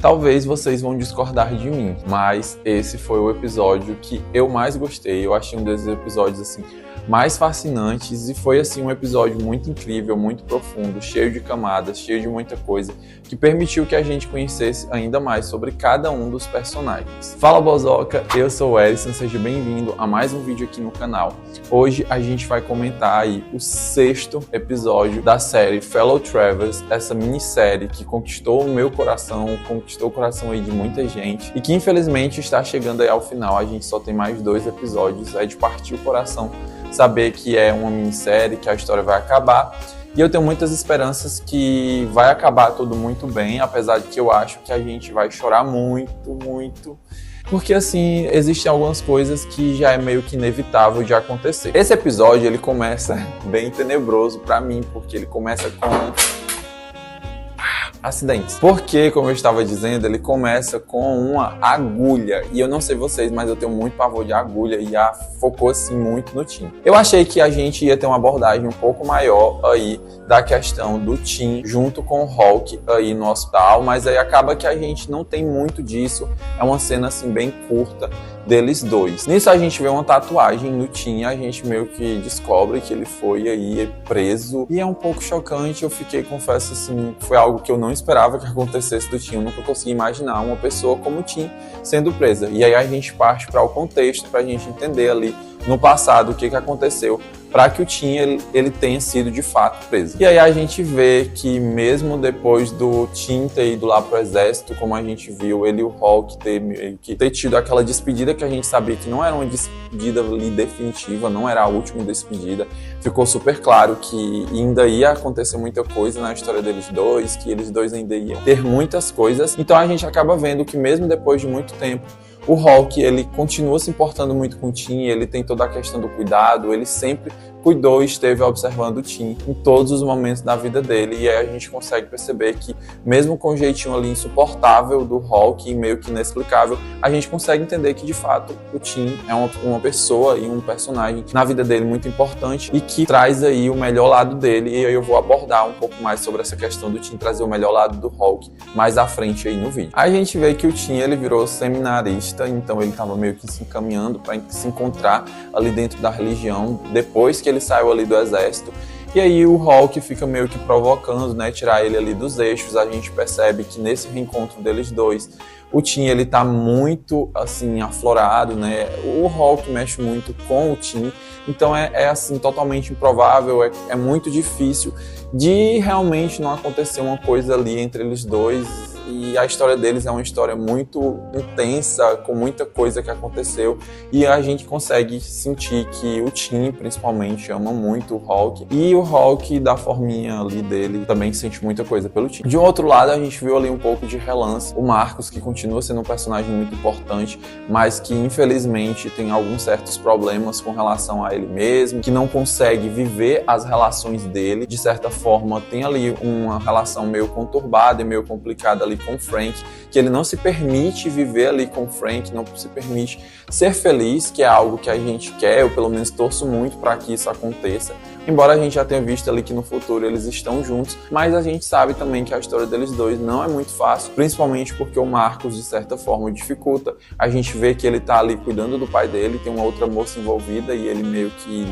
Talvez vocês vão discordar de mim, mas esse foi o episódio que eu mais gostei. Eu achei um desses episódios assim mais fascinantes e foi assim um episódio muito incrível, muito profundo, cheio de camadas, cheio de muita coisa, que permitiu que a gente conhecesse ainda mais sobre cada um dos personagens. Fala Bozoca, eu sou o Ellison, seja bem-vindo a mais um vídeo aqui no canal. Hoje a gente vai comentar aí o 6º episódio da série Fellow Travelers, essa minissérie que conquistou o meu coração, conquistou o coração aí de muita gente e que infelizmente está chegando aí ao final. A gente só tem mais 2 episódios, é de partir o coração saber que é uma minissérie, que a história vai acabar. E eu tenho muitas esperanças que vai acabar tudo muito bem, apesar de que eu acho que a gente vai chorar muito. Porque assim, existem algumas coisas que já é meio que inevitável de acontecer. Esse episódio, ele começa bem tenebroso pra mim, porque ele começa com acidentes. Porque, como eu estava dizendo, ele começa com uma agulha. E eu não sei vocês, mas eu tenho muito pavor de agulha e focou assim muito no Tim. Eu achei que a gente ia ter uma abordagem um pouco maior aí da questão do Tim junto com o Hulk aí no hospital, mas aí acaba que a gente não tem muito disso. É uma cena assim bem curta deles dois. Nisso a gente vê uma tatuagem no Tim, a gente meio que descobre que ele foi aí preso e é um pouco chocante. Eu fiquei, confesso assim, foi algo que eu não esperava que acontecesse do Tim. Eu nunca consegui imaginar uma pessoa como o Tim sendo presa. E aí a gente parte para o contexto, para a gente entender ali no passado o que aconteceu para que o Tim ele tenha sido de fato preso. E aí a gente vê que mesmo depois do Tim ter ido lá pro exército, como a gente viu, ele e o Hulk ter tido aquela despedida que a gente sabia que não era uma despedida ali definitiva, não era a última despedida, ficou super claro que ainda ia acontecer muita coisa na história deles dois, que eles dois ainda iam ter muitas coisas. Então a gente acaba vendo que mesmo depois de muito tempo, o Hulk, ele continua se importando muito com o Tim, ele tem toda a questão do cuidado, ele sempre cuidou e esteve observando o Tim em todos os momentos da vida dele, e aí a gente consegue perceber que mesmo com o jeitinho ali insuportável do Hulk e meio que inexplicável, a gente consegue entender que de fato o Tim é uma pessoa e um personagem na vida dele muito importante e que traz aí o melhor lado dele, e aí eu vou abordar um pouco mais sobre essa questão do Tim trazer o melhor lado do Hulk mais à frente aí no vídeo. A gente vê que o Tim ele virou seminarista, então ele estava meio que se encaminhando para se encontrar ali dentro da religião depois que ele saiu ali do exército. E aí o Hulk fica meio que provocando, né, tirar ele ali dos eixos. A gente percebe que nesse reencontro deles dois, o Tim ele tá muito assim aflorado, né? O Hulk mexe muito com o Tim, então é assim totalmente improvável, é muito difícil de realmente não acontecer uma coisa ali entre eles dois. E a história deles é uma história muito intensa, com muita coisa que aconteceu, e a gente consegue sentir que o Tim, principalmente, ama muito o Hulk, e o Hulk, da forminha ali dele, também sente muita coisa pelo Tim. De um outro lado, a gente viu ali um pouco de relance o Marcos, que continua sendo um personagem muito importante, mas que infelizmente tem alguns certos problemas com relação a ele mesmo, que não consegue viver as relações dele, de certa forma tem ali uma relação meio conturbada e meio complicada ali com o Frank, que ele não se permite viver ali com o Frank, não se permite ser feliz, que é algo que a gente quer, eu pelo menos torço muito para que isso aconteça, embora a gente já tenha visto ali que no futuro eles estão juntos, mas a gente sabe também que a história deles dois não é muito fácil, principalmente porque o Marcos de certa forma dificulta. A gente vê que ele tá ali cuidando do pai dele, tem uma outra moça envolvida e ele meio que,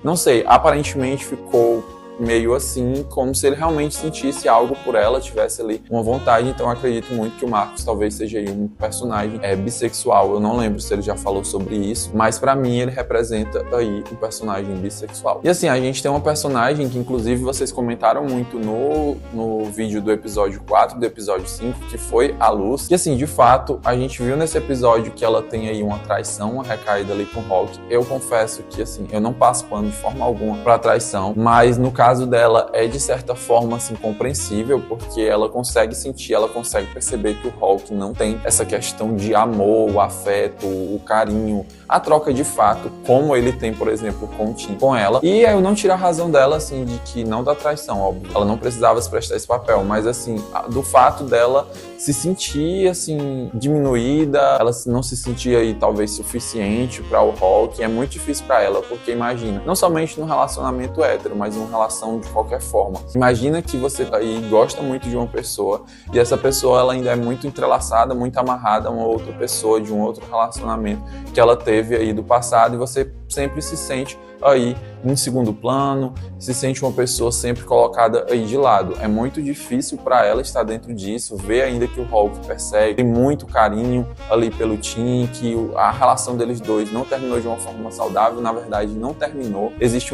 não sei, aparentemente ficou meio assim, como se ele realmente sentisse algo por ela, tivesse ali uma vontade. Então eu acredito muito que o Marcos talvez seja aí um personagem bissexual. Eu não lembro se ele já falou sobre isso, mas pra mim ele representa aí um personagem bissexual. E assim, a gente tem uma personagem que inclusive vocês comentaram muito no vídeo do episódio 4, do episódio 5, que foi a Luz. E assim, de fato, a gente viu nesse episódio que ela tem aí uma traição, uma recaída ali com o Hulk. Eu confesso que assim, eu não passo pano de forma alguma pra traição, mas no caso dela é de certa forma assim compreensível, porque ela consegue sentir, ela consegue perceber que o Hulk não tem essa questão de amor, o afeto, o carinho, a troca de fato, como ele tem, por exemplo, com o Tim, com ela. E eu não tiro a razão dela, assim, de que não dá traição, óbvio. Ela não precisava se prestar esse papel, mas assim, do fato dela se sentir, assim, diminuída, ela não se sentia aí, talvez, suficiente para o Hulk. É muito difícil para ela, porque imagina, não somente no relacionamento hétero, mas numa relação relação de qualquer forma. Imagina que você aí gosta muito de uma pessoa e essa pessoa ela ainda é muito entrelaçada, muito amarrada a uma outra pessoa de um outro relacionamento que ela teve aí do passado, e você sempre se sente aí em segundo plano, se sente uma pessoa sempre colocada aí de lado. É muito difícil para ela estar dentro disso, ver ainda que o Hulk persegue, tem muito carinho ali pelo Tim, que a relação deles dois não terminou de uma forma saudável, na verdade não terminou. Existe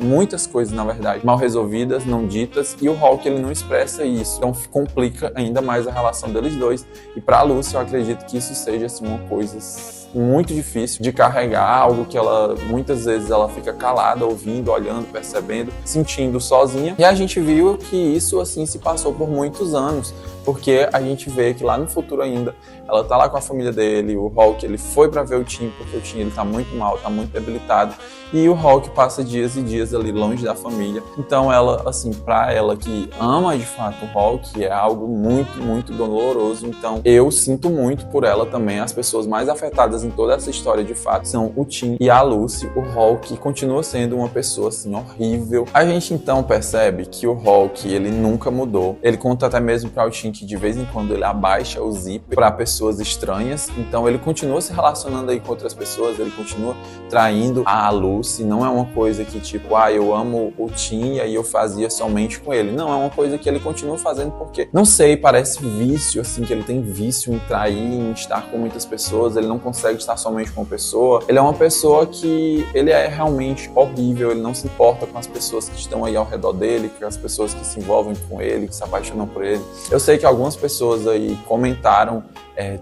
muitas coisas na verdade mal resolvidas, não ditas, e o Hulk ele não expressa isso, então complica ainda mais a relação deles dois. E para a Lucy eu acredito que isso seja assim uma coisa muito difícil de carregar, algo que ela muitas vezes ela fica calada, ouvindo, olhando, percebendo, sentindo sozinha. E a gente viu que isso assim se passou por muitos anos, porque a gente vê que lá no futuro ainda ela tá lá com a família dele, o Hulk ele foi para ver o Tim, porque o Tim ele tá muito mal, tá muito debilitado, e o Hulk passa dias e dias ali longe da família. Então ela, assim, pra ela que ama de fato o Hulk, é algo muito, muito doloroso. Então eu sinto muito por ela também. As pessoas mais afetadas em toda essa história de fato são o Tim e a Lucy. O Hulk continua sendo uma pessoa assim horrível. A gente então percebe que o Hulk ele nunca mudou. Ele conta até mesmo para o Tim que de vez em quando ele abaixa o zíper para pessoas estranhas. Então ele continua se relacionando aí com outras pessoas, ele continua traindo a Lucy. Não é uma coisa que tipo, eu amo o Tim e aí eu fazia somente com ele. Não, é uma coisa que ele continua fazendo porque, não sei, parece vício, assim, que ele tem vício em trair, em estar com muitas pessoas, ele não consegue estar somente com uma pessoa. Ele é uma pessoa que ele é realmente horrível, ele não se importa com as pessoas que estão aí ao redor dele, com as pessoas que se envolvem com ele, que se apaixonam por ele. Eu sei que algumas pessoas aí comentaram,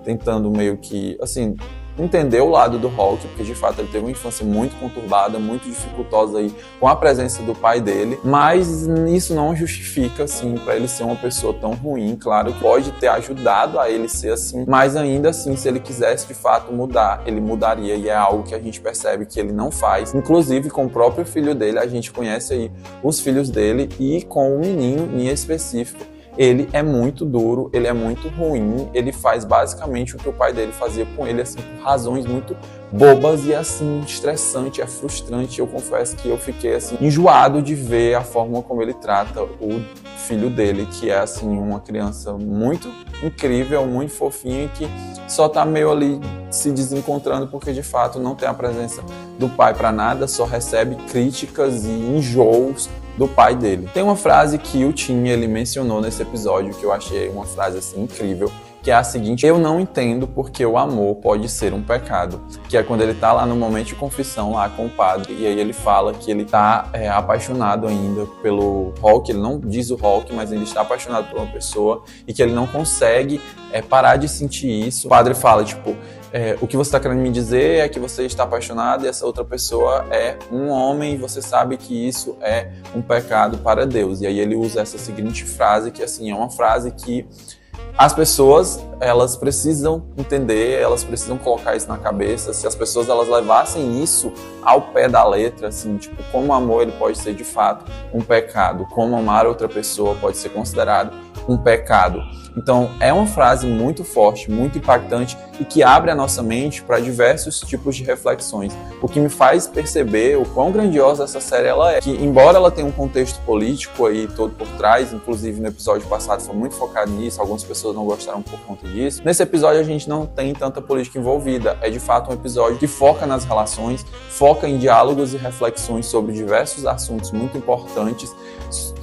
tentando meio que, assim, entender o lado do Hulk, porque de fato ele teve uma infância muito conturbada, muito dificultosa aí com a presença do pai dele, mas isso não justifica assim para ele ser uma pessoa tão ruim. Claro que pode ter ajudado a ele ser assim, mas ainda assim, se ele quisesse de fato mudar, ele mudaria, e é algo que a gente percebe que ele não faz. Inclusive com o próprio filho dele, a gente conhece aí os filhos dele, e com o menino em específico, ele é muito duro, ele é muito ruim, ele faz basicamente o que o pai dele fazia com ele, assim, por razões muito bobas e, assim, estressante, é frustrante. Eu confesso que eu fiquei, assim, enjoado de ver a forma como ele trata o filho dele, que é, assim, uma criança muito incrível, muito fofinha, e que só tá meio ali se desencontrando porque, de fato, não tem a presença do pai para nada, só recebe críticas e enjoos do pai dele. Tem uma frase que o Tim ele mencionou nesse episódio que eu achei uma frase assim incrível, que é a seguinte: eu não entendo porque o amor pode ser um pecado, que é quando ele tá lá no momento de confissão lá com o padre, e aí ele fala que ele tá apaixonado ainda pelo Hulk. Ele não diz o Hulk, mas ele está apaixonado por uma pessoa e que ele não consegue parar de sentir isso. O padre fala, tipo, o que você está querendo me dizer é que você está apaixonado e essa outra pessoa é um homem, e você sabe que isso é um pecado para Deus. E aí ele usa essa seguinte frase, que assim, é uma frase que as pessoas, elas precisam entender, elas precisam colocar isso na cabeça. Se as pessoas elas levassem isso ao pé da letra, assim, tipo, como o amor ele pode ser de fato um pecado, como amar outra pessoa pode ser considerado um pecado. Então, é uma frase muito forte, muito impactante e que abre a nossa mente para diversos tipos de reflexões. O que me faz perceber o quão grandiosa essa série ela é. Que, embora ela tenha um contexto político aí todo por trás, inclusive no episódio passado foi muito focado nisso, algumas pessoas não gostaram por conta disso. Nesse episódio a gente não tem tanta política envolvida. É de fato um episódio que foca nas relações, foca em diálogos e reflexões sobre diversos assuntos muito importantes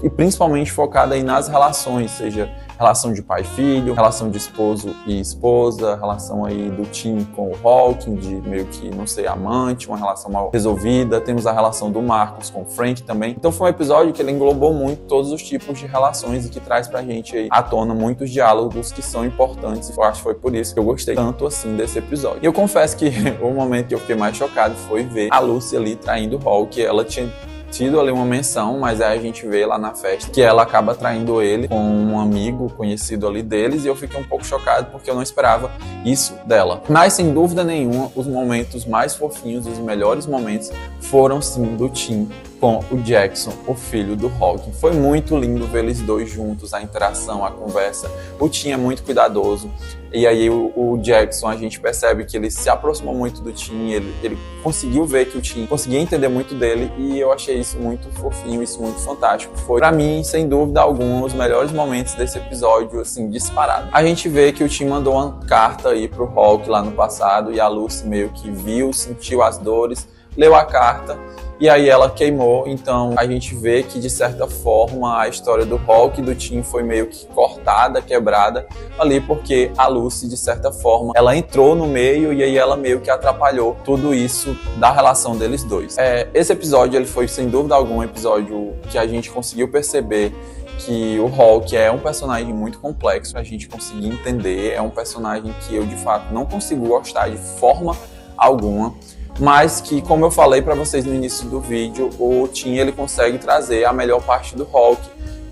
e principalmente focada aí nas relações, seja relação de pai e filho, relação de esposo e esposa, relação aí do Tim com o Hulk, de meio que, não sei, amante, uma relação mal resolvida. Temos a relação do Marcos com o Frank também. Então foi um episódio que ele englobou muito todos os tipos de relações e que traz pra gente aí à tona muitos diálogos que são importantes. E eu acho que foi por isso que eu gostei tanto assim desse episódio. E eu confesso que o momento que eu fiquei mais chocado foi ver a Lucy ali traindo o Hulk. Ela tinha tido ali uma menção, mas aí a gente vê lá na festa que ela acaba traindo ele com um amigo conhecido ali deles, e eu fiquei um pouco chocado porque eu não esperava isso dela. Mas sem dúvida nenhuma, os momentos mais fofinhos, os melhores momentos foram sim do Tim com o Jackson, o filho do Hawking. Foi muito lindo ver eles dois juntos, a interação, a conversa. O Tim é muito cuidadoso. E aí o Jackson, a gente percebe que ele se aproximou muito do Tim, ele conseguiu ver que o Tim conseguia entender muito dele, e eu achei isso muito fofinho, isso muito fantástico. Foi, pra mim, sem dúvida alguma, os melhores momentos desse episódio, assim, disparado. A gente vê que o Tim mandou uma carta aí pro Hulk lá no passado, e a Lucy meio que viu, sentiu as dores, leu a carta, e aí ela queimou. Então a gente vê que, de certa forma, a história do Hulk e do Tim foi meio que cortada, quebrada ali, porque a Lucy, de certa forma, ela entrou no meio, e aí ela meio que atrapalhou tudo isso da relação deles dois. Esse episódio, ele foi, sem dúvida alguma, um episódio que a gente conseguiu perceber que o Hulk é um personagem muito complexo pra gente conseguir entender. É um personagem que eu, de fato, não consigo gostar de forma alguma, mas que, como eu falei para vocês no início do vídeo, o Tim, ele consegue trazer a melhor parte do Hulk,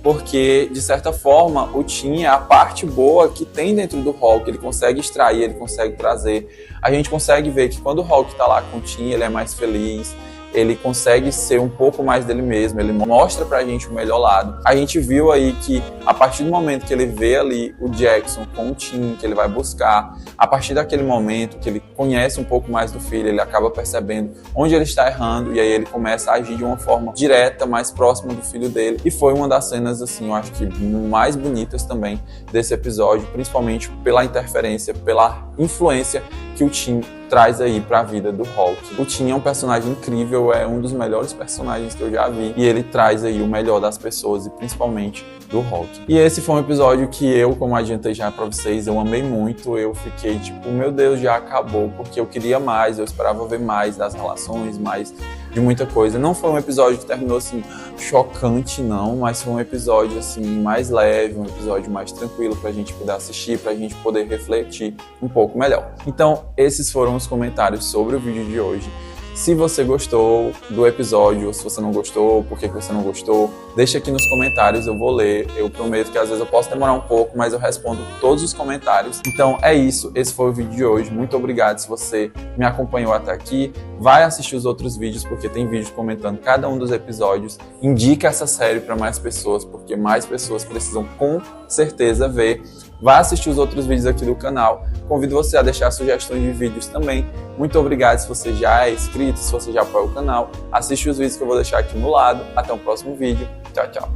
porque, de certa forma, o Tim é a parte boa que tem dentro do Hulk. Ele consegue extrair, ele consegue trazer. A gente consegue ver que quando o Hulk tá lá com o Tim, ele é mais feliz, ele consegue ser um pouco mais dele mesmo, ele mostra pra gente o melhor lado. A gente viu aí que, a partir do momento que ele vê ali o Jackson com o Tim, que ele vai buscar, a partir daquele momento que ele conhece um pouco mais do filho, ele acaba percebendo onde ele está errando, e aí ele começa a agir de uma forma direta, mais próxima do filho dele. E foi uma das cenas, assim, eu acho que mais bonitas também desse episódio, principalmente pela interferência, pela influência que o Tim traz aí pra vida do Hulk. O Tim é um personagem incrível, é um dos melhores personagens que eu já vi, e ele traz aí o melhor das pessoas, e principalmente do Hulk. E esse foi um episódio que eu, como adiantei já pra vocês, eu amei muito. Eu fiquei tipo, meu Deus, já acabou, porque eu queria mais, eu esperava ver mais das relações, mais de muita coisa. Não foi um episódio que terminou assim chocante, não, mas foi um episódio assim mais leve, um episódio mais tranquilo pra gente poder assistir, pra gente poder refletir um pouco melhor. Então, esses foram os comentários sobre o vídeo de hoje. Se você gostou do episódio, ou se você não gostou, por que você não gostou, deixa aqui nos comentários, eu vou ler. Eu prometo que às vezes eu posso demorar um pouco, mas eu respondo todos os comentários. Então é isso, esse foi o vídeo de hoje. Muito obrigado se você me acompanhou até aqui. Vai assistir os outros vídeos, porque tem vídeos comentando cada um dos episódios. Indica essa série para mais pessoas, porque mais pessoas precisam com certeza ver. Vai assistir os outros vídeos aqui do canal. Convido você a deixar sugestões de vídeos também. Muito obrigado se você já é inscrito, se você já apoia o canal. Assiste os vídeos que eu vou deixar aqui no lado. Até o próximo vídeo. Tchau, tchau.